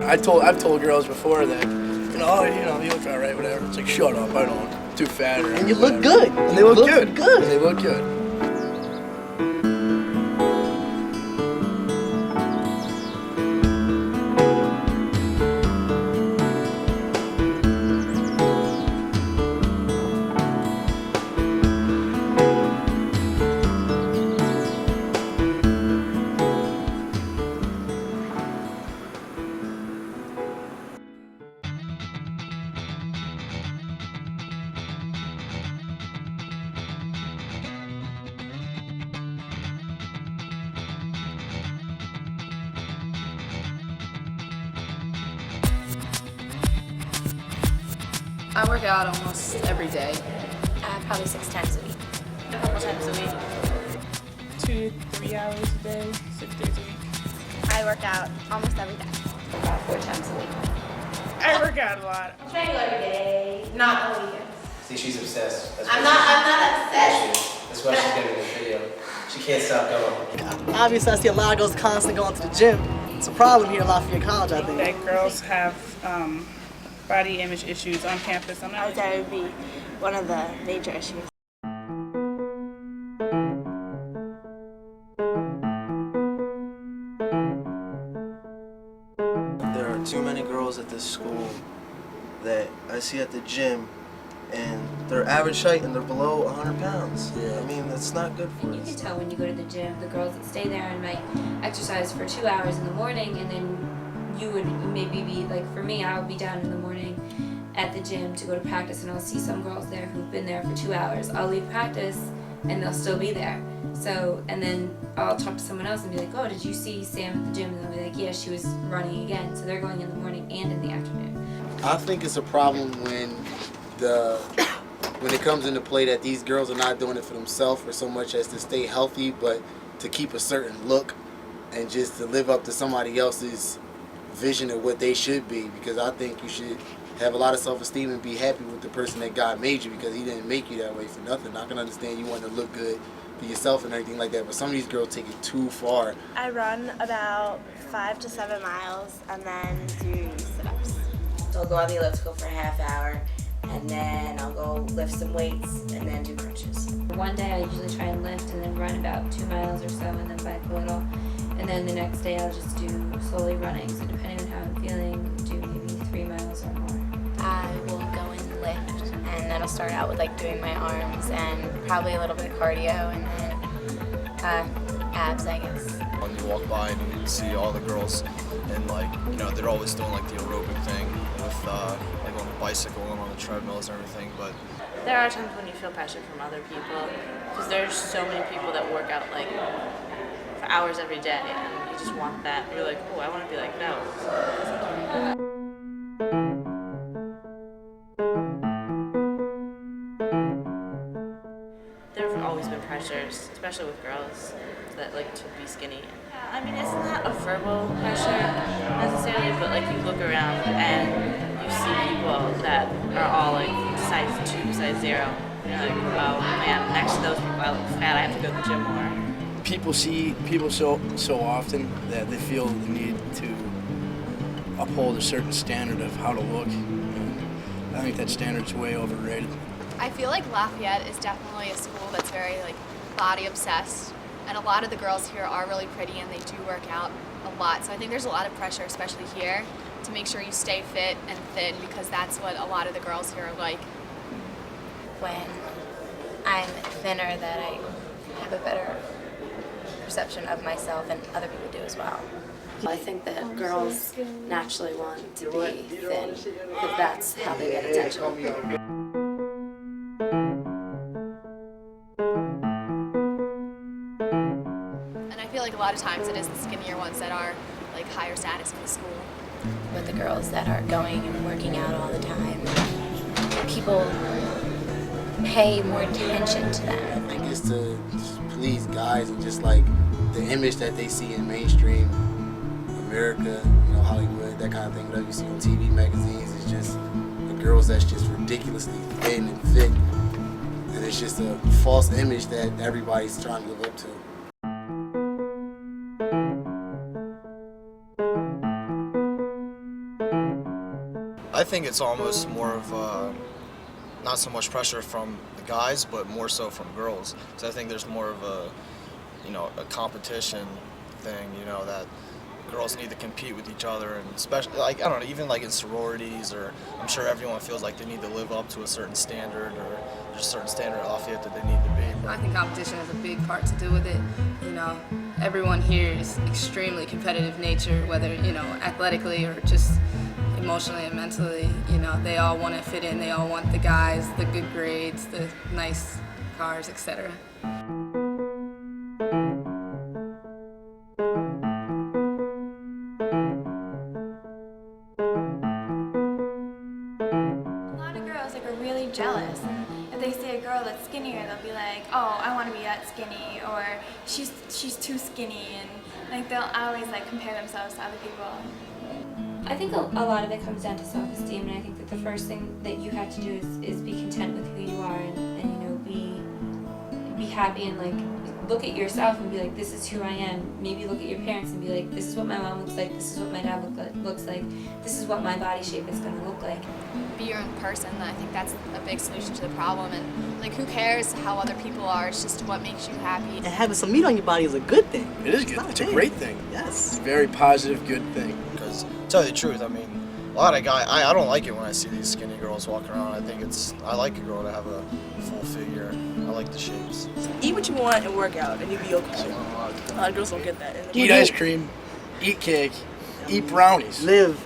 I've told girls before that, you look all right, whatever. It's like, shut up, I don't. Too fat. And you look good. And they look good. Good. They look good. I work out almost every day. Probably 6 times a week. A couple times a week. 2 to 3 hours a day, 6 days a week. I work out almost every day. About 4 times a week. I work out a lot. Try to go every day, not on the weekends. See, she's obsessed. I'm not obsessed. That's why she's getting in the video. She can't stop going. Obviously, I see a lot of girls constantly going to the gym. It's a problem here at Lafayette College, I think. That girls have body image issues on campus. I would say it would be one of the major issues. There are too many girls at this school that I see at the gym, and they're average height and they're below 100 pounds. Yeah. I mean, that's not good for You us. can tell when you go to the gym, the girls that stay there and might exercise for 2 hours in the morning, and then you would maybe be, like for me, I would be down in the morning at the gym to go to practice, and I'll see some girls there who've been there for 2 hours. I'll leave practice and they'll still be there. So, and then I'll talk to someone else and be like, oh, did you see Sam at the gym? And they'll be like, yeah, she was running again. So they're going in the morning and in the afternoon. I think it's a problem when it comes into play that these girls are not doing it for themselves or so much as to stay healthy, but to keep a certain look and just to live up to somebody else's vision of what they should be. Because I think you should have a lot of self-esteem and be happy with the person that God made you, because he didn't make you that way for nothing. I can understand you want to look good for yourself and everything like that, but some of these girls take it too far. I run about 5 to 7 miles and then do sit-ups. So I'll go on the elliptical for a half hour, and then I'll go lift some weights and then do crunches. One day I usually try and lift and then run about 2 miles or so and then bike a little. And then the next day I'll just do slowly running. So depending on how I'm feeling, do maybe 3 miles or more. I will go and lift, and that'll start out with like doing my arms and probably a little bit of cardio, and then abs, I guess. When you walk by and you can see all the girls, and they're always doing like the aerobic thing with like on the bicycle and on the treadmills and everything. But There are times when you feel pressure from other people, because there's so many people that work out like for hours every day, and you just want that. You're like, oh, I want to be like that. There have always been pressures, especially with girls, that like to be skinny. I mean, it's not a verbal pressure necessarily, but like you look around and you see people that are all like size 2, size 0. And you're like, oh man, next to those people I look fat, I have to go to the gym more. People see people so often that they feel the need to uphold a certain standard of how to look. And I think that standard's way overrated. I feel like Lafayette is definitely a school that's very body obsessed, and a lot of the girls here are really pretty and they do work out a lot. So I think there's a lot of pressure, especially here, to make sure you stay fit and thin, because that's what a lot of the girls here are like. When I'm thinner, that I have a better perception of myself, and other people do as well. I think that girls naturally want to be thin, because that's how they get attention. A lot of times it is the skinnier ones that are higher status in the school. With the girls that are going and working out all the time, people pay more attention to them. I think it's to please guys and just the image that they see in mainstream America, Hollywood, that kind of thing, whatever you see on TV, magazines, it's just the girls that's just ridiculously thin and fit. And it's just a false image that everybody's trying to live up to. I think it's almost more of not so much pressure from the guys, but more so from girls. So I think there's more of a, you know, a competition thing, you know, that girls need to compete with each other, and especially, like, I don't know, even like in sororities, or I'm sure everyone feels like they need to live up to a certain standard, or there's a certain standard at Lafayette that they need to be. I think competition has a big part to do with it. You know, everyone here is extremely competitive nature, whether, you know, athletically or just emotionally and mentally. You know, they all want to fit in, they all want the guys, the good grades, the nice cars, etc. Jealous. If they see a girl that's skinnier, they'll be like, "Oh, I want to be that skinny," or "She's too skinny," and like they'll always like compare themselves to other people. I think a lot of it comes down to self-esteem, and I think that the first thing that you have to do is be content with who you are, and you know, be happy, and like look at yourself and be like, this is who I am. Maybe look at your parents and be like, this is what my mom looks like, this is what my dad looks like, this is what my body shape is going to look like. Be your own person. I think that's a big solution to the problem. And like, who cares how other people are? It's just what makes you happy. And having some meat on your body is a good thing. It is good. It's a great thing. Yes. It's a very positive, good thing. Because, to tell you the truth, I mean, a lot of guys, I don't like it when I see these skinny girls walking around. I think I like a girl to have a full figure. I like the shapes. Eat what you want and work out, and you'll be okay. A lot of girls don't get that. Eat ice cream, eat cake, eat brownies. Live.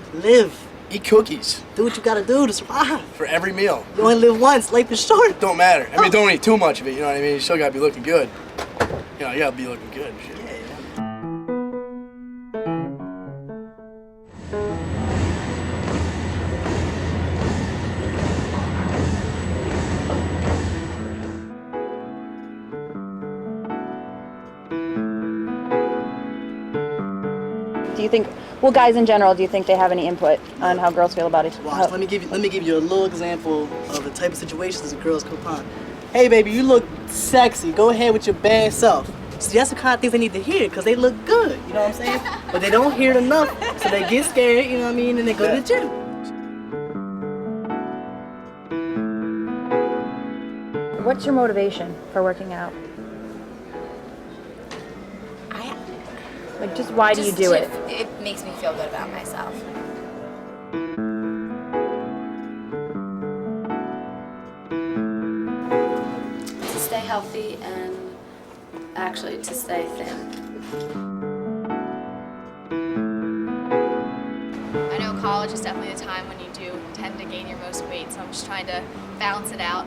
Eat cookies. Do what you gotta do to survive. For every meal. You only live once, life is short. Don't matter. I mean, don't eat too much of it, you know what I mean? You still gotta be looking good. You know, you gotta be looking good. Shit. Do you think, well, guys in general, do you think they have any input on how girls feel about each other? Watch, let me give you a little example of the type of situations that girls come upon. Hey baby, you look sexy. Go ahead with your bad self. See, that's the kind of things they need to hear, because they look good, you know what I'm saying? But they don't hear it enough, so they get scared, you know what I mean, and they go to the gym. What's your motivation for working out? Like, just why do you do it? It makes me feel good about myself. To stay healthy and actually to stay thin. I know college is definitely the time when you do tend to gain your most weight, so I'm just trying to balance it out.